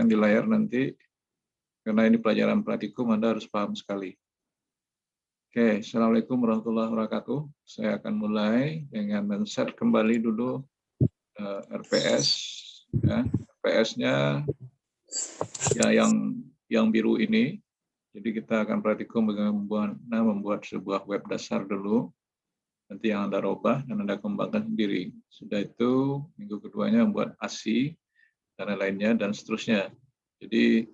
di layar nanti, karena ini pelajaran praktikum, Anda harus paham sekali. Oke, Assalamualaikum warahmatullahi wabarakatuh. Saya akan mulai dengan men-share kembali dulu RPS. Ya. RPS-nya ya yang biru ini. Jadi kita akan praktikum bagaimana membuat sebuah web dasar dulu. Nanti yang Anda robah dan Anda kembangkan sendiri. Sudah itu, minggu keduanya membuat ASI, dan lainnya, dan seterusnya. Jadi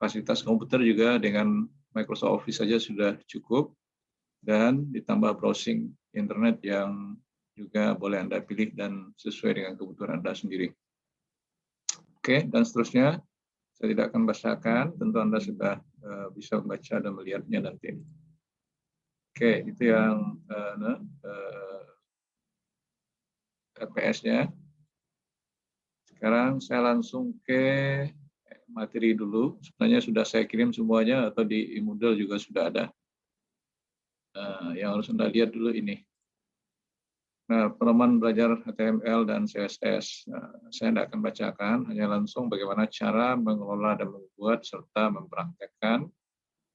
fasilitas komputer juga dengan Microsoft Office saja sudah cukup, dan ditambah browsing internet yang juga boleh Anda pilih dan sesuai dengan kebutuhan Anda sendiri. Oke, dan seterusnya. Saya tidak akan bacakan, tentu Anda sudah bisa membaca dan melihatnya nanti. Oke, itu yang RPS-nya. Sekarang saya langsung ke materi dulu. Sebenarnya sudah saya kirim semuanya, atau di Moodle juga sudah ada. Yang harus Anda lihat dulu ini. Nah, pedoman belajar HTML dan CSS. Saya tidak akan bacakan, hanya langsung bagaimana cara mengelola dan membuat serta mempraktekkan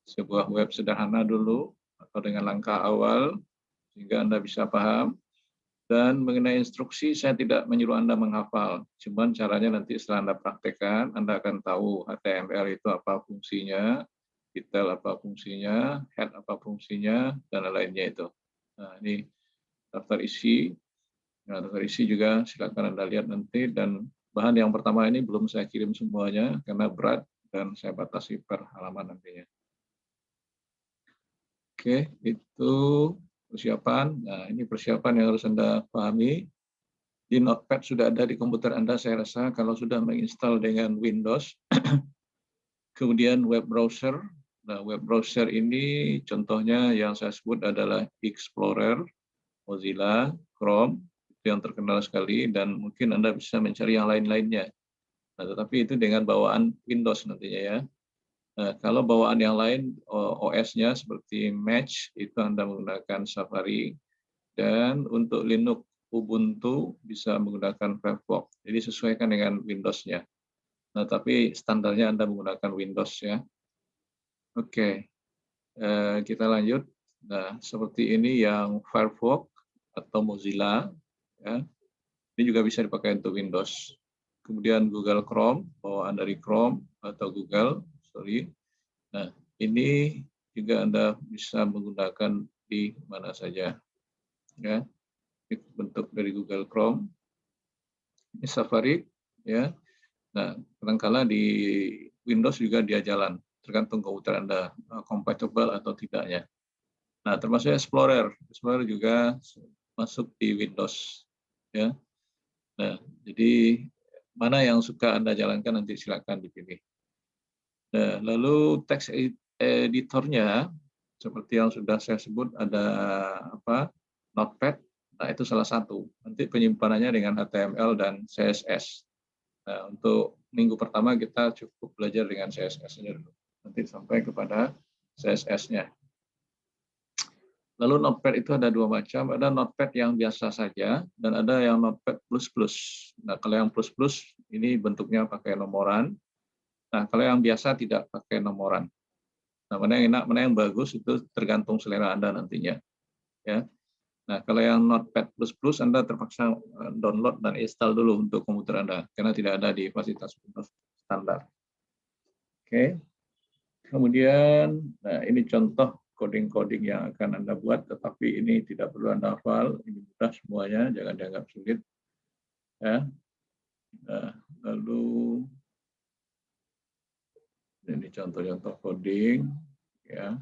sebuah web sederhana dulu, atau dengan langkah awal, sehingga Anda bisa paham. Dan mengenai instruksi, saya tidak menyuruh Anda menghafal. Cuman caranya nanti setelah Anda praktekkan, Anda akan tahu HTML itu apa fungsinya, detail apa fungsinya, head apa fungsinya, dan lainnya itu. Nah, ini daftar isi. Nah, daftar isi juga silakan Anda lihat nanti. Dan bahan yang pertama ini belum saya kirim semuanya, karena berat, dan saya batasi per halaman nantinya. Oke, itu persiapan. Nah, ini persiapan yang harus Anda pahami. Di Notepad sudah ada di komputer Anda, saya rasa, kalau sudah menginstal dengan Windows. Kemudian web browser. Nah, web browser ini contohnya yang saya sebut adalah Explorer, Mozilla, Chrome, itu yang terkenal sekali, dan mungkin Anda bisa mencari yang lain-lainnya. Nah, tetapi itu dengan bawaan Windows nantinya ya. Nah, kalau bawaan yang lain, OS-nya seperti Match, itu Anda menggunakan Safari. Dan untuk Linux Ubuntu bisa menggunakan Firefox. Jadi sesuaikan dengan Windows-nya. Nah, tapi standarnya Anda menggunakan Windows ya. Oke, kita lanjut. Nah, seperti ini yang Firefox atau Mozilla. Ya. Ini juga bisa dipakai untuk Windows. Kemudian Google Chrome, bawaan dari Chrome atau Google, sorry. Nah, ini juga Anda bisa menggunakan di mana saja. Ya, ini bentuk dari Google Chrome. Ini Safari, ya. Nah, kadang-kala di Windows juga dia jalan, tergantung komputer Anda compatible atau tidaknya. Nah, termasuk Explorer. Explorer juga masuk di Windows, ya. Nah, jadi mana yang suka Anda jalankan nanti silakan dipilih. Nah, lalu teks editornya seperti yang sudah saya sebut ada apa? Notepad. Nah, itu salah satu. Nanti penyimpanannya dengan HTML dan CSS. Nah, untuk minggu pertama kita cukup belajar dengan CSS-nya dulu. Nanti sampai kepada CSS-nya. Lalu Notepad itu ada dua macam, ada Notepad yang biasa saja, dan ada yang Notepad plus++. Nah, kalau yang plus+ ini bentuknya pakai nomoran. Nah, kalau yang biasa tidak pakai nomoran. Nah, mana yang enak, mana yang bagus, itu tergantung selera Anda nantinya. Ya. Nah, kalau yang Notepad++, Anda terpaksa download dan install dulu untuk komputer Anda, karena tidak ada di fasilitas Windows standar. Oke. Kemudian, nah ini contoh coding-coding yang akan Anda buat, tetapi ini tidak perlu Anda hafal, ini mudah semuanya, jangan dianggap sulit. Ya. Nah, lalu ini contoh-contoh coding, ya.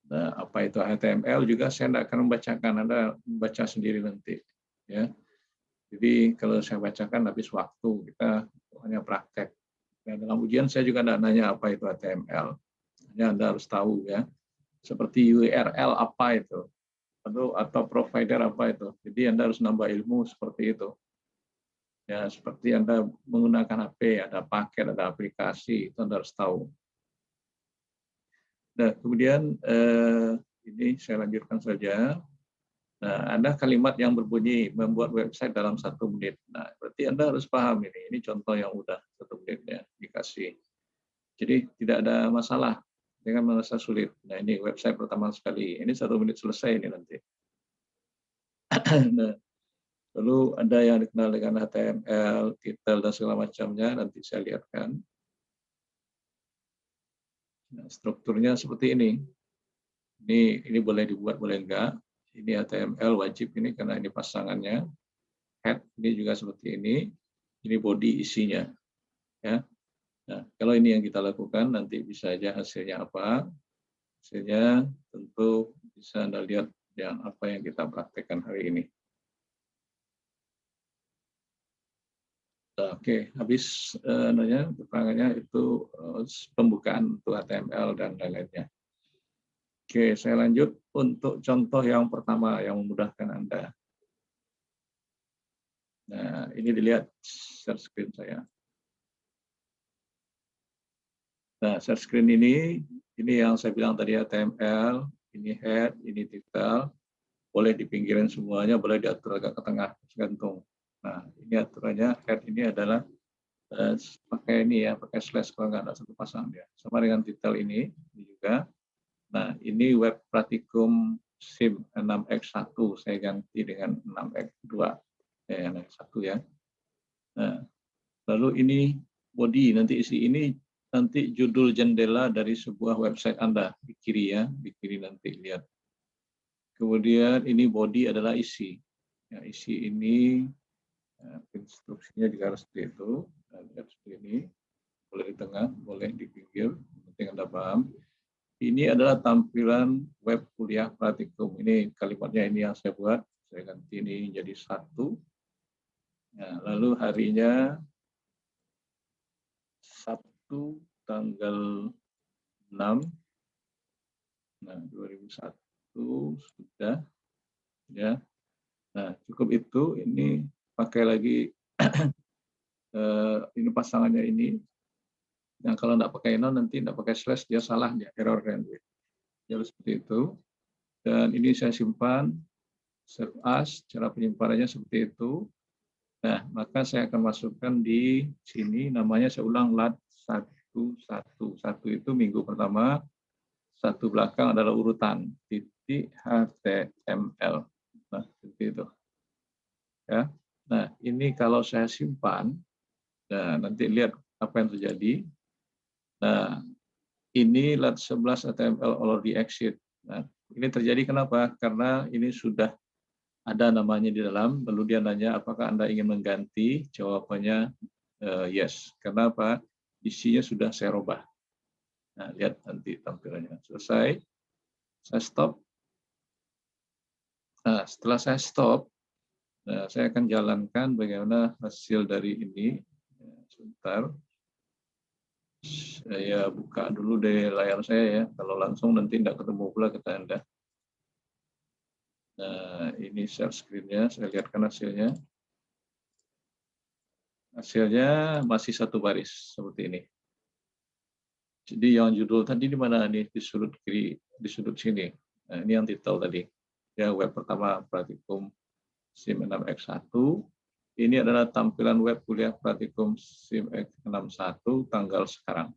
Nah, apa itu HTML juga saya tidak akan membacakan, Anda membaca sendiri nanti. Ya. Jadi kalau saya bacakan habis waktu, kita hanya praktek. Dan dalam ujian saya juga tidak nanya apa itu HTML. Hanya Anda harus tahu ya. Seperti URL apa itu, atau provider apa itu. Jadi Anda harus nambah ilmu seperti itu. Ya, seperti Anda menggunakan HP, ada paket, ada aplikasi, itu Anda harus tahu. Nah, kemudian ini saya lanjutkan saja. Nah, ada kalimat yang berbunyi membuat website dalam 1 menit. Nah, berarti Anda harus paham ini. Ini contoh yang udah 1 menit ya dikasih. Jadi tidak ada masalah dengan merasa sulit. Nah, ini website pertama sekali. Ini 1 menit selesai ini nanti. Nah, lalu ada yang dikenal dengan HTML, titel dan segala macamnya. Nanti saya lihatkan. Nah, strukturnya seperti ini. Ini boleh dibuat, boleh enggak. Ini HTML wajib ini karena ini pasangannya. Head ini juga seperti ini. Ini body isinya. Ya. Nah, kalau ini yang kita lakukan, nanti bisa aja hasilnya apa. Hasilnya tentu bisa Anda lihat yang apa yang kita praktekkan hari ini. Oke, habis keterangannya itu pembukaan untuk HTML dan lain-lainnya. Oke, saya lanjut untuk contoh yang pertama yang memudahkan Anda. Nah, ini dilihat share screen saya. Nah, share screen ini yang saya bilang tadi HTML, ini head, ini title, boleh di pinggiran semuanya, boleh diatur agak ke tengah, tergantung. Nah, ini aturannya head ini adalah pakai ini ya, pakai slash kalau nggak ada satu pasang dia. Sama dengan title ini juga. Nah, ini web praktikum SIM 6X1, saya ganti dengan 6X2. Ya, 6X1 ya. Nah, lalu ini body, nanti isi ini nanti judul jendela dari sebuah website Anda di kiri ya, di kiri nanti lihat. Kemudian ini body adalah isi. Ya, isi ini instruksinya juga harus seperti itu. Nah, lihat seperti ini, boleh di tengah, boleh di pinggir, penting Anda paham. Ini adalah tampilan web kuliah praktikum. Ini kalimatnya ini yang saya buat. Saya ganti ini jadi 1. Nah, lalu harinya Sabtu tanggal 6. Nah, 2001 sudah ya. Nah, cukup itu. Ini pakai lagi ini pasangannya ini. Yang kalau enggak pakai non nanti enggak pakai slash dia salah, dia error kan. Jadi seperti itu. Dan ini saya simpan save as, cara penyimpanannya seperti itu. Nah, maka saya akan masukkan di sini namanya saya ulang lat 111. 1 itu minggu pertama, 1 belakang adalah urutan titik HTML. Nah, seperti itu. Ya. Nah, ini kalau saya simpan, nah nanti lihat apa yang terjadi. Nah, ini lat 11 HTML already exit. Nah, ini terjadi kenapa? Karena ini sudah ada namanya di dalam, lalu dia nanya apakah Anda ingin mengganti, jawabannya yes. Karena apa? Isinya sudah saya rubah. Nah, lihat nanti tampilannya. Selesai, saya stop. Nah, setelah saya stop, saya akan jalankan bagaimana hasil dari ini. Sebentar. Saya buka dulu dari layar saya ya. Kalau langsung nanti tidak ketemu pula kata Anda. Nah, ini share screen-nya, saya lihatkan hasilnya. Hasilnya masih 1 baris seperti ini. Jadi yang judul tadi di mana nih? Di sudut kiri, di sudut sini. Nah, ini yang titel tadi. Ya, web pertama praktikum SIM 6X1. Ini adalah tampilan web kuliah praktikum SIM 61 tanggal sekarang.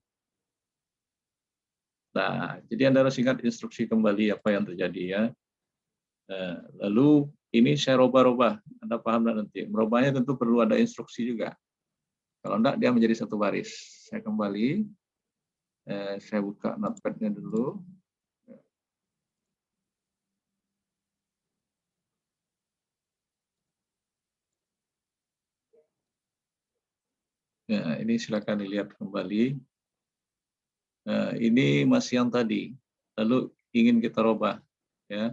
Nah, jadi Anda harus ingat instruksi kembali apa yang terjadi ya. Lalu ini saya rubah-rubah. Anda paham nanti. Merubahnya tentu perlu ada instruksi juga. Kalau enggak, dia menjadi 1 baris. Saya kembali. Saya buka notepad-nya dulu. Ya, ini silakan dilihat kembali. Ini masih yang tadi. Lalu ingin kita rubah. Ya,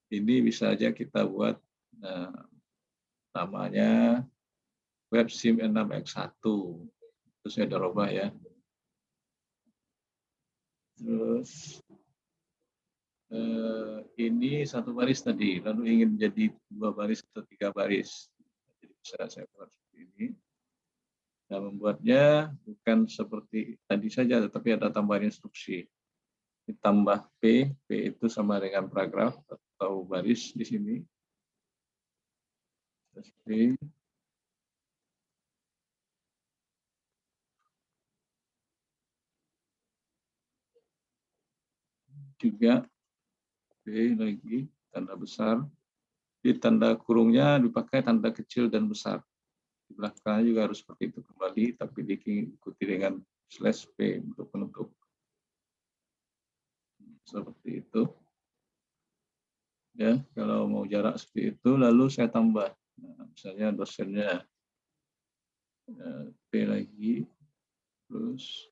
ini bisa aja kita buat namanya web SIM 6X1. Terus saya udah rubah ya. Terus ini 1 baris tadi, lalu ingin jadi 2 baris atau 3 baris. Jadi bisa saya buat seperti ini. Nah, membuatnya bukan seperti tadi saja, tetapi ada tambahan instruksi. ditambah P, P itu sama dengan paragraf atau baris di sini. P, juga P lagi, tanda besar. Di tanda kurungnya dipakai tanda kecil dan besar. Di belakangnya juga harus seperti itu kembali, tapi diikuti dengan slash P untuk penutup. Seperti itu. Ya, kalau mau jarak seperti itu, lalu saya tambah. Nah, misalnya dosennya P lagi, terus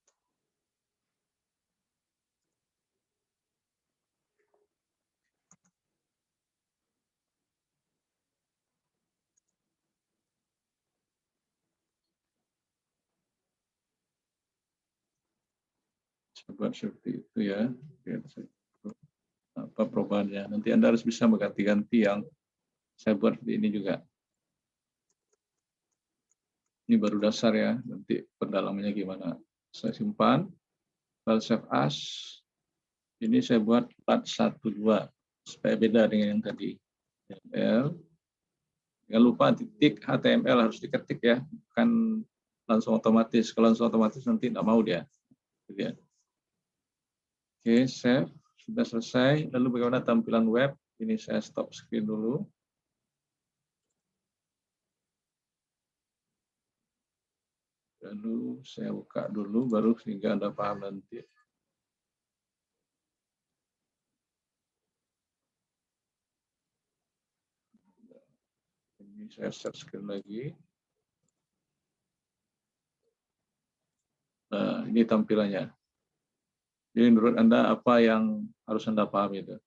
buat seperti itu ya. Apa perubahannya? Nanti Anda harus bisa mengganti-ganti yang saya buat di ini juga. Ini baru dasar ya, nanti pendalamannya gimana. Saya simpan, file save as. Ini saya buat 412 supaya beda dengan yang tadi. HTML. Jangan lupa titik HTML harus diketik ya, bukan langsung otomatis. Kalau langsung otomatis nanti tidak mau dia. Oke, save. Sudah selesai. Lalu bagaimana tampilan web? Ini saya stop screen dulu. Lalu saya buka dulu, baru sehingga Anda paham nanti. Ini saya share screen lagi. Nah, ini tampilannya. Jadi menurut Anda apa yang harus Anda pahami itu?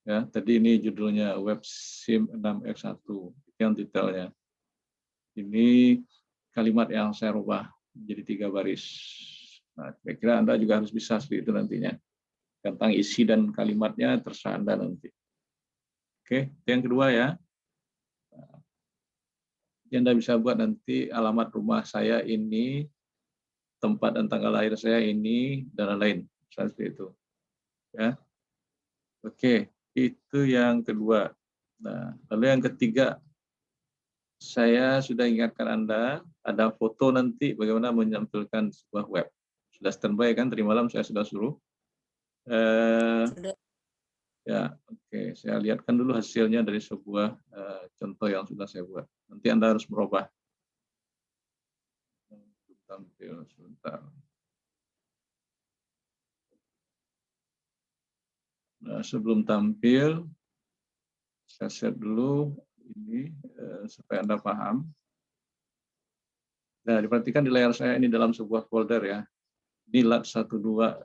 Ya, tadi ini judulnya Web SIM 6X1, itu yang detailnya. Ini kalimat yang saya rubah menjadi 3 baris. Nah, kira-kira Anda juga harus bisa seperti itu nantinya. Tentang isi dan kalimatnya terserah Anda nanti. Oke, yang kedua ya. Yang Anda bisa buat nanti alamat rumah saya ini, tempat dan tanggal lahir saya ini, dan lain-lain. Seperti itu. Ya. Oke, itu yang kedua. Nah, lalu yang ketiga, saya sudah ingatkan Anda, ada foto nanti bagaimana menampilkan sebuah web. Sudah standby kan, tadi malam saya sudah suruh. Ya, oke. Saya lihatkan dulu hasilnya dari sebuah contoh yang sudah saya buat. Nanti Anda harus merubah. Tampil sebentar. Nah, sebelum tampil, saya share dulu ini supaya Anda paham. Nah, diperhatikan di layar saya ini dalam sebuah folder ya. Ini lat 12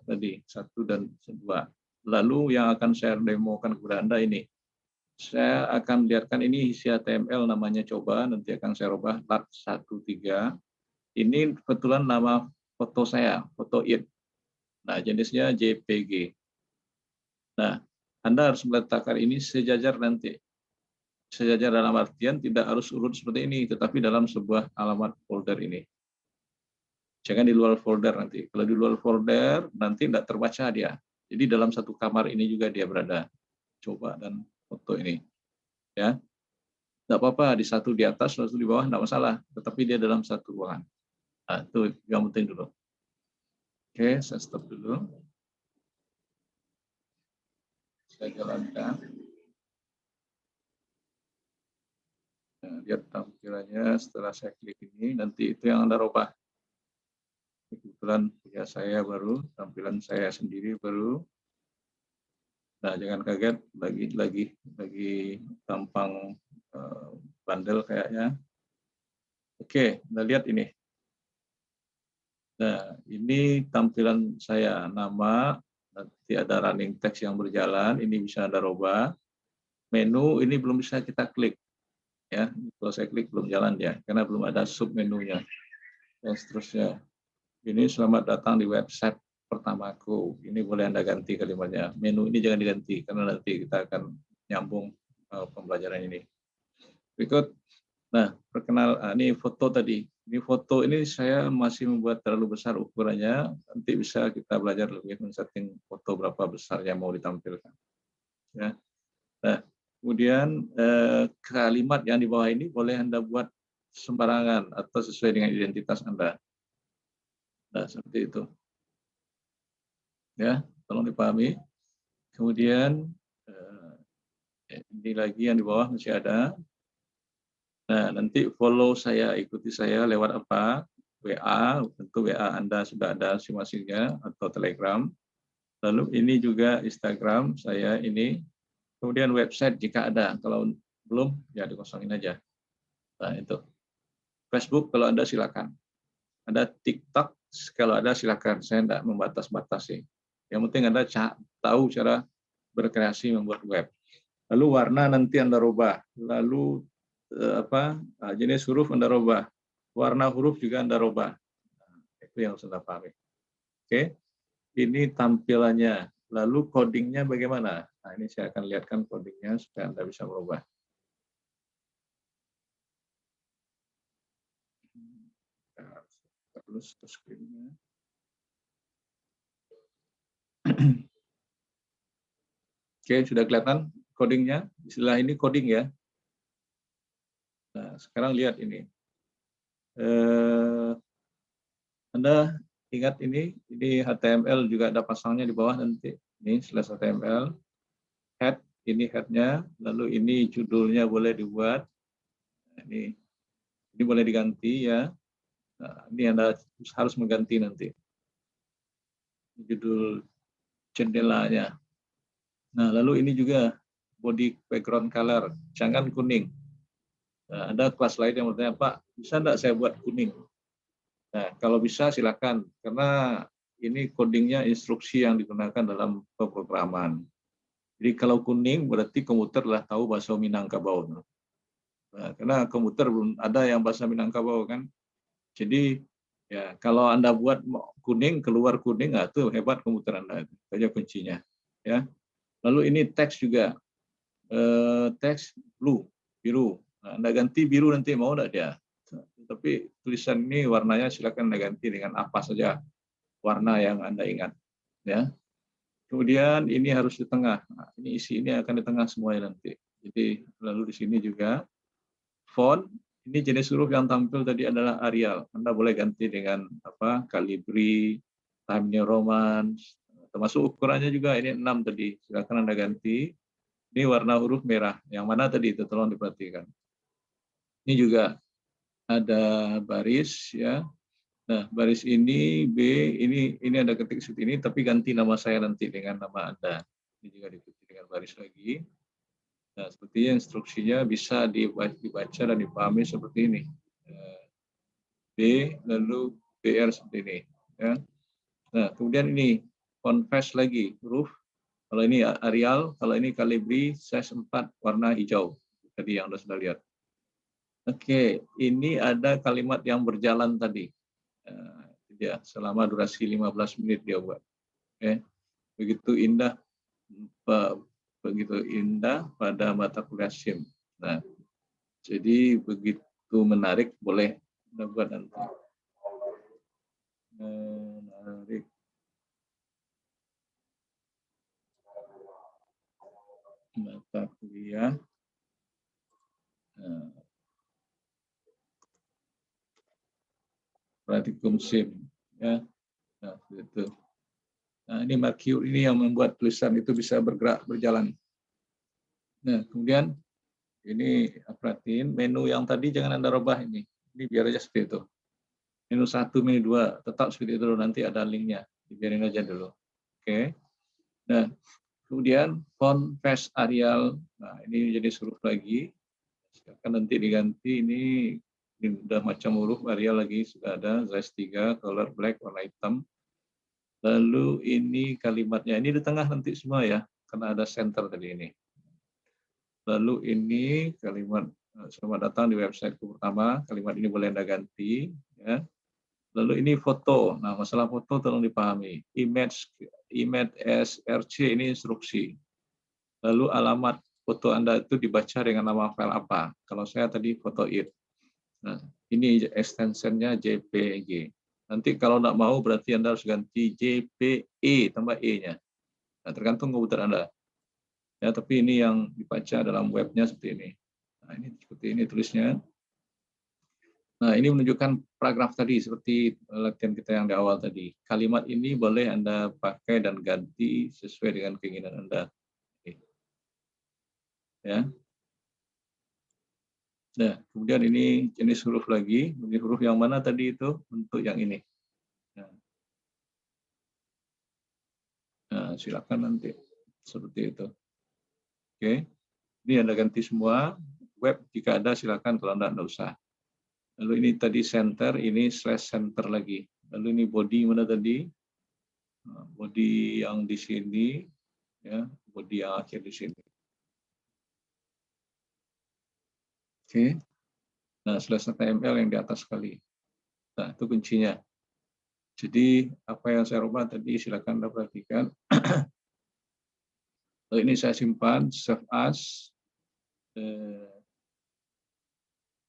tadi, 1 dan 2. Lalu yang akan saya demokan kepada Anda ini. Saya akan lihatkan ini isi HTML namanya coba, nanti akan saya rubah lat 13. Ini kebetulan nama foto saya, foto it. Nah, jenisnya JPG. Nah, Anda harus meletakkan ini sejajar nanti. Sejajar dalam artian tidak harus urut seperti ini, tetapi dalam sebuah alamat folder ini. Jangan di luar folder nanti. Kalau di luar folder, nanti tidak terbaca dia. Jadi dalam satu kamar ini juga dia berada. Coba dan foto ini. Ya, tidak apa-apa, di satu di atas, satu di bawah, tidak masalah. Tetapi dia dalam satu ruangan. Nah, itu yang penting dulu. Oke, saya stop dulu. Saya jalankan. Nah, lihat tampilannya setelah saya klik ini, nanti itu yang Anda rubah. Kebetulan punya saya baru, tampilan saya sendiri baru. Nah, jangan kaget, lagi tampang bandel kayaknya. Oke, Anda lihat ini. Nah, ini tampilan saya, nama, nanti ada running text yang berjalan, ini bisa Anda rubah. Menu ini belum bisa kita klik. Ya, kalau saya klik belum jalan ya, karena belum ada sub menunya. Dan seterusnya. Ini selamat datang di website pertamaku. Ini boleh Anda ganti kalimatnya. Menu ini jangan diganti, karena nanti kita akan nyambung pembelajaran ini. Berikut, Nah, ini foto tadi. Ini foto ini saya masih membuat terlalu besar ukurannya. Nanti bisa kita belajar lebih men-setting foto berapa besar yang mau ditampilkan. Ya. Nah, kemudian kalimat yang di bawah ini boleh Anda buat sembarangan atau sesuai dengan identitas Anda. Nah, seperti itu. Ya, tolong dipahami. Kemudian ini lagi yang di bawah masih ada. Nah, nanti follow saya, ikuti saya lewat apa? WA, tentu WA Anda sudah ada masing-masingnya, atau Telegram. Lalu ini juga Instagram saya ini. Kemudian website jika ada, kalau belum ya dikosongin aja. Nah, itu. Facebook kalau Anda silakan. Ada TikTok kalau ada silakan. Saya tidak membatas-batasi. Yang penting Anda tahu cara berkreasi membuat web. Lalu warna nanti Anda rubah. Lalu jenis huruf Anda rubah. Warna huruf juga Anda rubah. Itu yang sudah pahami. Oke. Ini tampilannya. Lalu codingnya bagaimana? Nah, ini saya akan lihatkan codingnya supaya Anda bisa merubah. Terus ke screen-nya. Oke, sudah kelihatan codingnya. Istilah ini coding ya. Nah, sekarang lihat ini. Anda ingat ini HTML juga ada pasangnya di bawah nanti. Ini /HTML. Head, ini head-nya. Lalu ini judulnya boleh dibuat. Ini boleh diganti ya. Nah, ini Anda harus mengganti nanti. Judul jendelanya. Nah, lalu ini juga body background color. Jangan kuning. Nah, ada kelas lain yang bertanya, Pak, bisa enggak saya buat kuning? Nah, kalau bisa silakan. Karena ini codingnya instruksi yang digunakan dalam pemrograman. Jadi kalau kuning berarti komputer telah tahu bahasa Minangkabau. Nah, karena komputer belum ada yang bahasa Minangkabau kan. Jadi ya kalau Anda buat kuning keluar kuning, nah, itu hebat komputer Anda. Itu saja kuncinya. Ya. Lalu ini teks juga. Teks blue, biru. Nah, Anda ganti biru nanti mau enggak dia? Tapi tulisan ini warnanya silakan Anda ganti dengan apa saja warna yang Anda ingat. Ya. Kemudian ini harus di tengah. Nah, ini isi ini akan di tengah semuanya nanti. Jadi lalu di sini juga font. Ini jenis huruf yang tampil tadi adalah Arial. Anda boleh ganti dengan Calibri, Times New Roman, termasuk ukurannya juga ini 6 tadi. Silakan Anda ganti. Ini warna huruf merah. Yang mana tadi itu tolong diperhatikan. Ini juga ada baris ya. Nah, baris ini B, ini ada ketik seperti ini, tapi ganti nama saya nanti dengan nama Anda. Ini juga diikuti dengan baris lagi. Nah, sepertinya instruksinya bisa dibaca dan dipahami seperti ini. B, lalu BR seperti ini. Ya. Nah, kemudian ini confess lagi, huruf. Kalau ini Arial, kalau ini Calibri, size 4, warna hijau. Tadi yang Anda sudah lihat. Oke, ini ada kalimat yang berjalan tadi. Ya, selama durasi 15 menit dia buat. Oke. Begitu indah pada mata kuliah SIM. Nah, jadi begitu menarik, boleh Anda buat nanti. Menarik. Mata kuliah. Praktikum SIM. Ya. Nah, itu. Nah, ini Mercury ini yang membuat tulisan itu bisa bergerak, berjalan. Nah, kemudian ini perhatiin menu yang tadi jangan Anda rubah ini. Ini biar aja seperti itu. Menu 1, menu 2 tetap seperti itu dulu, nanti ada linknya. Dibiarin aja dulu. Oke. Nah, kemudian font Fast Arial. Nah, ini jadi huruf lagi. Silakan nanti diganti ini udah macam huruf Arial lagi sudah ada size 3, color black, warna hitam. Lalu ini kalimatnya, ini di tengah nanti semua ya, karena ada center tadi ini. Lalu ini kalimat selamat datang di website pertama, kalimat ini boleh Anda ganti. Ya. Lalu ini foto, nah masalah foto tolong dipahami. Image SRC ini instruksi. Lalu alamat foto Anda itu dibaca dengan nama file apa? Kalau saya tadi foto it. Nah, ini extensionnya JPG. Nanti kalau nggak mau berarti Anda harus ganti JPE tambah E-nya. Nah, tergantung komputer Anda. Ya, tapi ini yang dibaca dalam webnya seperti ini. Nah, ini seperti ini tulisnya. Nah, ini menunjukkan paragraf tadi seperti latihan kita yang di awal tadi. Kalimat ini boleh Anda pakai dan ganti sesuai dengan keinginan Anda. Oke. Ya. Nah, kemudian ini jenis huruf lagi. Jenis huruf yang mana tadi itu? Untuk yang ini. Nah, silakan nanti seperti itu. Oke. Ini Anda ganti semua. Web jika ada silakan, kalau enggak usah. Lalu ini tadi center, ini slash center lagi. Lalu ini body mana tadi? Body yang di sini, ya, body yang akhir di sini. Oke. Nah, slash HTML yang di atas sekali. Nah, itu kuncinya. Jadi apa yang saya rubah tadi silakan Anda perhatikan. Lalu ini saya simpan, save as,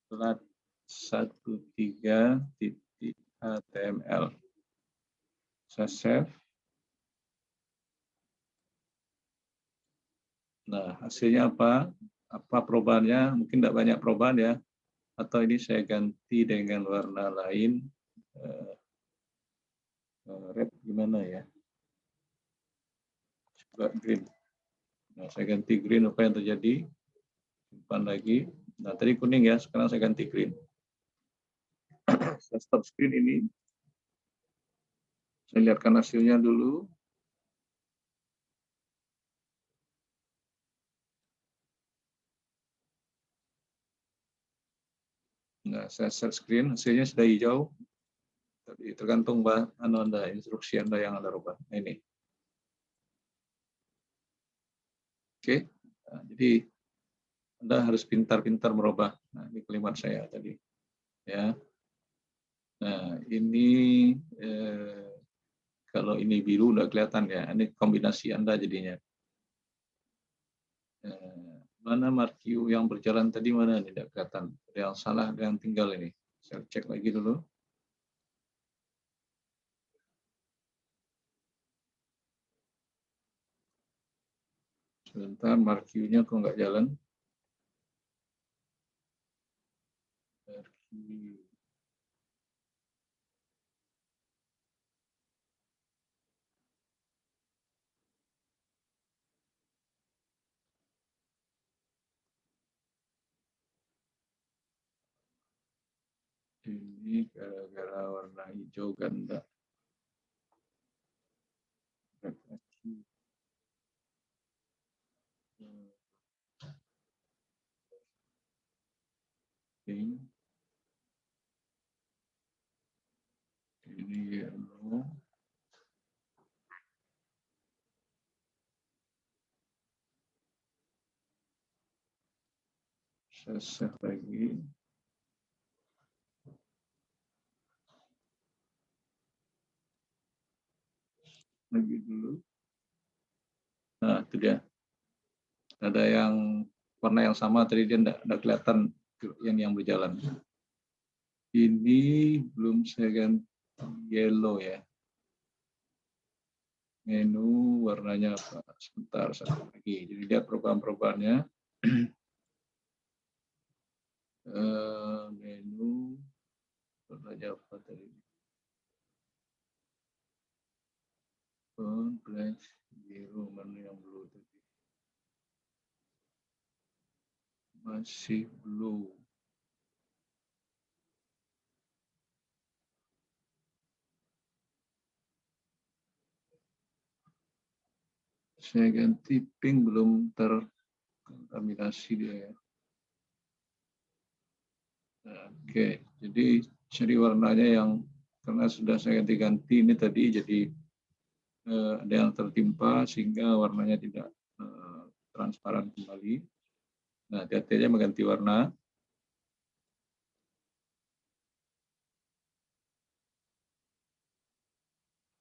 plat 13.html. Saya save. Nah, hasilnya apa? Apa perubahannya? Mungkin tidak banyak perubahan ya. Atau ini saya ganti dengan warna lain. Red gimana ya? Coba green. Nah, saya ganti green, apa yang terjadi? Simpan lagi. Nah, tadi kuning ya, sekarang saya ganti green. Saya stop screen ini. Saya lihatkan hasilnya dulu. Nah, saya share screen, hasilnya sudah hijau. Tapi tergantung Anda, instruksi Anda yang Anda rubah. Nah, ini. Oke. Nah, jadi Anda harus pintar-pintar merubah. Nah, ini kalimat saya tadi. Ya. Nah, ini kalau ini biru udah kelihatan ya. Ini kombinasi Anda jadinya. Mana markiu yang berjalan tadi mana ini tidak kelihatan. Ada yang salah, ada yang tinggal ini. Saya cek lagi dulu. Sebentar, markiunya kok nggak jalan. Markiu. Ini gara-gara warna hijau ganda. Ini yellow. Saya save lagi. Lagi dulu. Nah, itu dia. Ada yang warna yang sama tadi dia tidak kelihatan yang berjalan. Ini belum saya ganti yellow ya. Menu warnanya apa? Sebentar satu lagi. Jadi lihat perubahan-perubahannya. Menu warnanya apa tadi? Black, biru, mana yang blue tadi? Masih blue. Saya ganti pink, belum terkontaminasi dia ya. Nah, oke, jadi cari warnanya yang karena sudah saya ganti-ganti ini tadi jadi ada yang tertimpa sehingga warnanya tidak transparan kembali. Nah, hati-hati aja mengganti warna.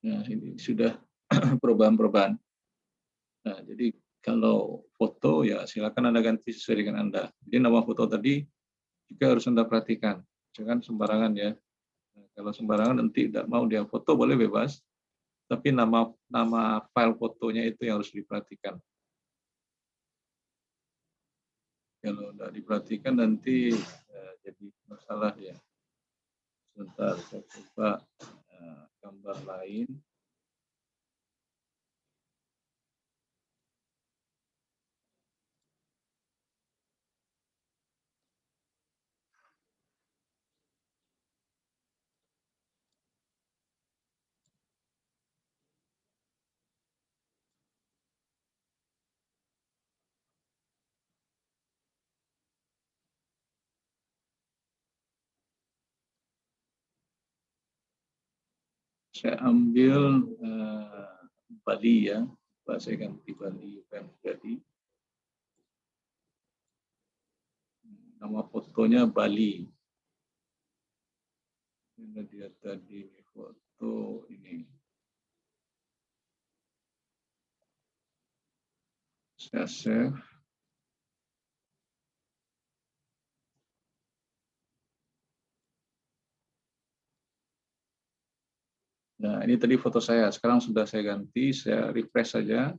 Nah, ini sudah perubahan-perubahan. Nah, jadi kalau foto ya silakan Anda ganti sesuai dengan Anda. Jadi nama foto tadi juga harus Anda perhatikan. Jangan sembarangan ya. Nah, kalau sembarangan nanti tidak mau dia foto boleh bebas, tapi nama file fotonya itu yang harus diperhatikan. Kalau tidak diperhatikan nanti jadi masalah ya. Sebentar, saya coba gambar lain. Saya ambil Bali ya, saya ganti Bali bukan jadi. Nama fotonya Bali. Ini dia tadi foto ini. Saya save. Nah, ini tadi foto saya. Sekarang sudah saya ganti, saya refresh saja.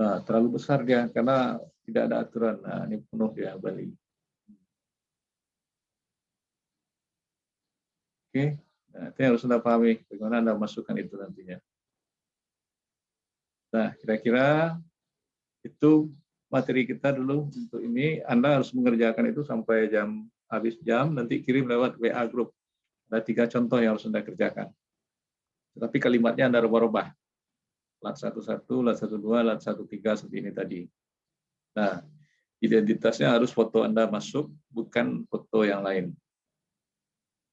Nah, terlalu besar dia karena tidak ada aturan. Nah, ini penuh ya Bali. Oke, nah, itu yang harus Anda pahami. Bagaimana Anda masukkan itu nantinya. Nah, kira-kira itu materi kita dulu untuk ini. Anda harus mengerjakan itu sampai habis jam, nanti kirim lewat WA Group. Ada 3 contoh yang harus Anda kerjakan. Tapi kalimatnya Anda rubah-rubah. Lat 11, lat 12, lat 13 seperti ini tadi. Nah, identitasnya harus foto Anda masuk, bukan foto yang lain.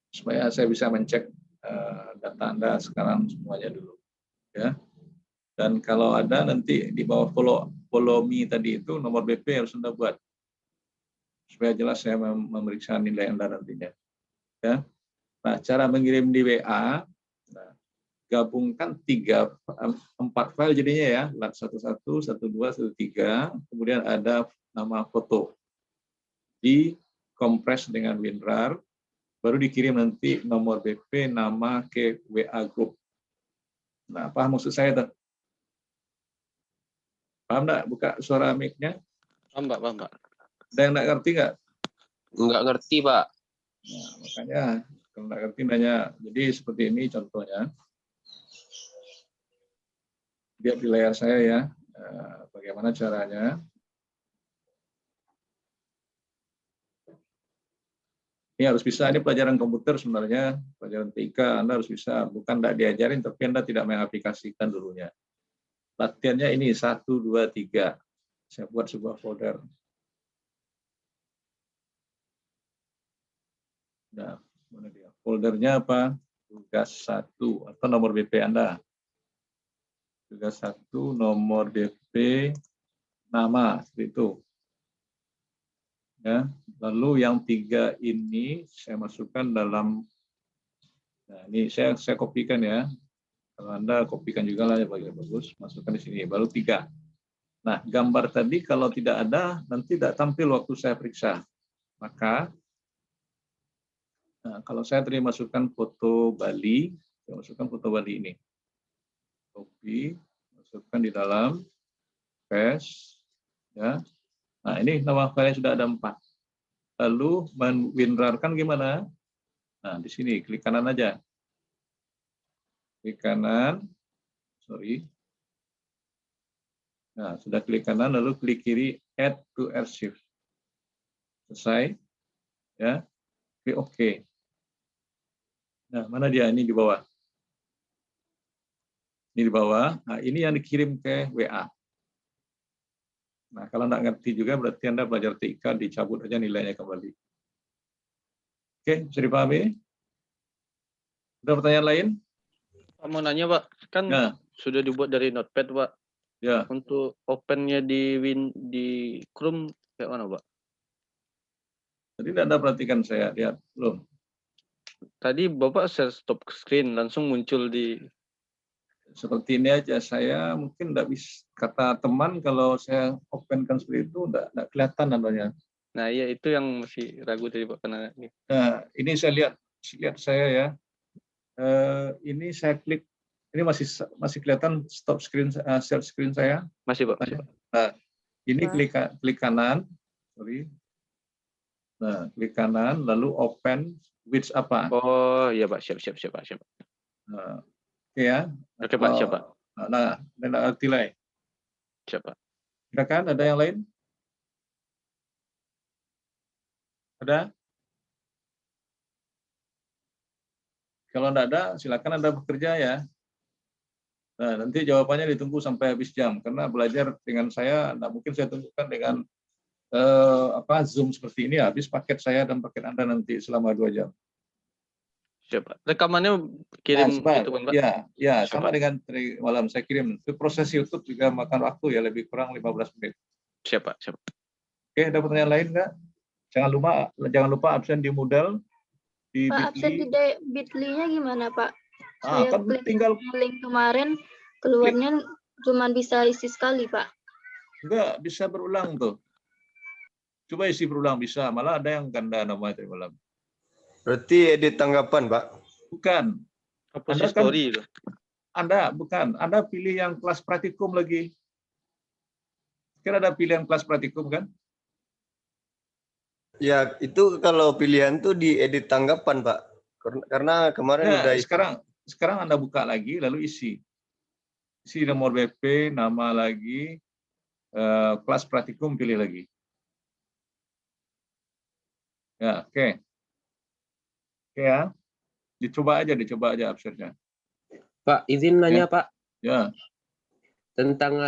Supaya saya bisa mencek data Anda sekarang semuanya dulu. Ya. Dan kalau ada nanti di bawah follow me tadi itu nomor BP harus Anda buat. Supaya jelas saya memeriksa nilai Anda nantinya. Ya. Nah, cara mengirim di WA, nah, gabungkan 4 file jadinya ya, lat 11, 12, 13, kemudian ada nama foto. Dikompres dengan WinRAR, baru dikirim nanti nomor BP, nama ke WA Group. Nah, paham maksud saya tuh? Paham nggak? Buka suara mic-nya. Paham, Pak, paham, Pak. Ada yang nggak ngerti nggak? Nggak ngerti, Pak. Nah, makanya kalau nggak ngerti nanya. Jadi seperti ini contohnya. Lihat di layar saya ya, bagaimana caranya. Ini harus bisa, ini pelajaran komputer sebenarnya, pelajaran TIK, Anda harus bisa, bukan tidak diajarin, tapi Anda tidak mengaplikasikan dulunya. Latihannya ini 1, 2, 3. Saya buat sebuah folder. Nah, mana dia? Foldernya apa? Tugas 1 atau nomor BP Anda. Tugas 1, nomor BP, nama, seperti itu. Ya, lalu yang 3 ini saya masukkan dalam, nah ini saya kopikan ya. Kalau Anda kopikan juga lah ya, bagus, masukkan di sini. Baru 3. Nah, gambar tadi kalau tidak ada, nanti tidak tampil waktu saya periksa. Maka, nah, kalau saya tadi masukkan foto Bali, saya masukkan foto Bali ini. Copy, masukkan di dalam, paste, ya. Nah, ini nama filenya sudah ada 4. Lalu WinRAR-kan gimana? Nah, di sini klik kanan aja. Klik kanan, sorry. Nah, sudah klik kanan, lalu klik kiri Add to Archive. Selesai, ya. Klik OK. Nah, mana dia? Ini di bawah. Ini di bawah. Nah, ini yang dikirim ke WA. Nah, kalau nggak ngerti juga berarti Anda belajar TIK, dicabut aja nilainya kembali. Oke, bisa dipahami? Ada pertanyaan lain? Pak, mau nanya, Pak. Kan Ya. sudah dibuat dari Notepad, Pak. Ya. Untuk open-nya di Chrome kayak mana, Pak? Tadi Anda perhatikan saya lihat belum? Tadi Bapak share stop screen langsung muncul di Seperti ini aja, saya mungkin tidak bisa, kata teman kalau saya openkan seperti itu tidak kelihatan namanya. Nah, iya itu yang masih ragu tadi Pak karena ini. Nah, ini saya lihat saya ya. Ini saya klik, ini masih kelihatan stop screen, share screen saya. Masih Pak, masih Pak. Nah, ini Pak. klik kanan, sorry. Nah, klik kanan, lalu open which apa? Oh iya Pak, siap Pak. Nah, oke ya. Oke Pak, siap Pak. Nah, delay. Siap Pak. Silakan, ada yang lain? Ada? Kalau tidak ada, silakan Anda bekerja ya. Nah, nanti jawabannya ditunggu sampai habis jam, karena belajar dengan saya, tidak mungkin saya tunjukkan dengan Zoom seperti ini, habis paket saya dan paket Anda nanti selama 2 jam. Siap Pak. Rekamannya kirim itu kan Pak? Ya, sama dengan tadi malam saya kirim. Itu proses YouTube juga makan waktu ya, lebih kurang 15 menit. Siap Pak, siap. Oke, ada pertanyaan lain nggak? Jangan lupa absen di Moodle. Di Pak, absen di Bitly-nya gimana Pak? Saya kan klik tinggal link kemarin, keluarnya cuma bisa isi sekali Pak. Enggak, bisa berulang tuh. Coba isi berulang bisa, malah ada yang ganda nama tadi malam. Berarti edit tanggapan, Pak? Bukan. Anda story itu. Anda pilih yang kelas praktikum lagi. Kira ada pilihan kelas praktikum kan? Ya, itu kalau pilihan tuh di edit tanggapan, Pak. Karena kemarin Ya, udah sekarang Anda buka lagi lalu isi. Isi nomor BP, nama lagi, kelas praktikum pilih lagi. Ya, oke. Oke ya. Dicoba aja absennya. Pak, izin nanya Pak. Ya. Tentang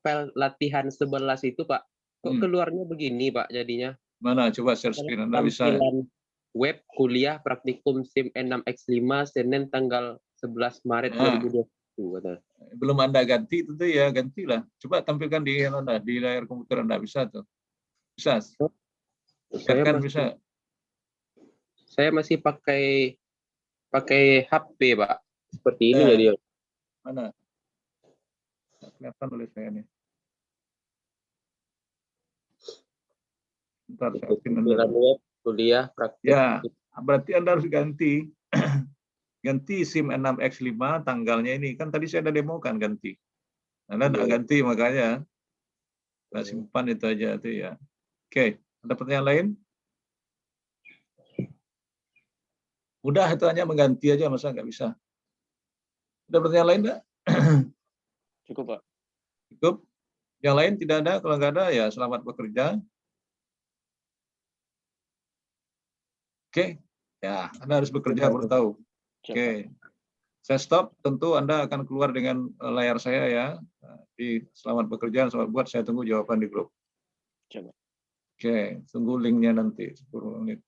file latihan 11 itu Pak. Kok keluarnya begini Pak jadinya? Mana? Coba share screen. Anda bisa. Tampilan web kuliah praktikum SIM N6X5 Senin tanggal 11 Maret 2020. Kata. Belum Anda ganti tentu ya, gantilah. Coba tampilkan di layar komputer Anda, bisa tuh. Bisa. Bisa. Saya masih pakai HP, Pak. Seperti ini jadi. Mana? Kelihatan oleh saya nih. Bentar, saya tampilan web kuliah praktik. Ya, berarti Anda harus ganti. Ganti SIM N6X5 tanggalnya ini. Kan tadi saya ada demo kan ganti. Anda tidak ganti makanya. Nah, simpan itu aja tuh ya. Oke, ada pertanyaan lain? Mudah itu hanya mengganti aja, masa nggak bisa? Ada pertanyaan lain nggak? Cukup Pak. Cukup. Yang lain tidak ada. Kalau nggak ada ya selamat bekerja. Oke. Ya, Anda harus bekerja baru tahu. Oke. Saya stop. Tentu Anda akan keluar dengan layar saya ya. Di selamat bekerja, selamat buat. Saya tunggu jawaban di grup. Coba. Oke, tunggu linknya nanti 10 menit.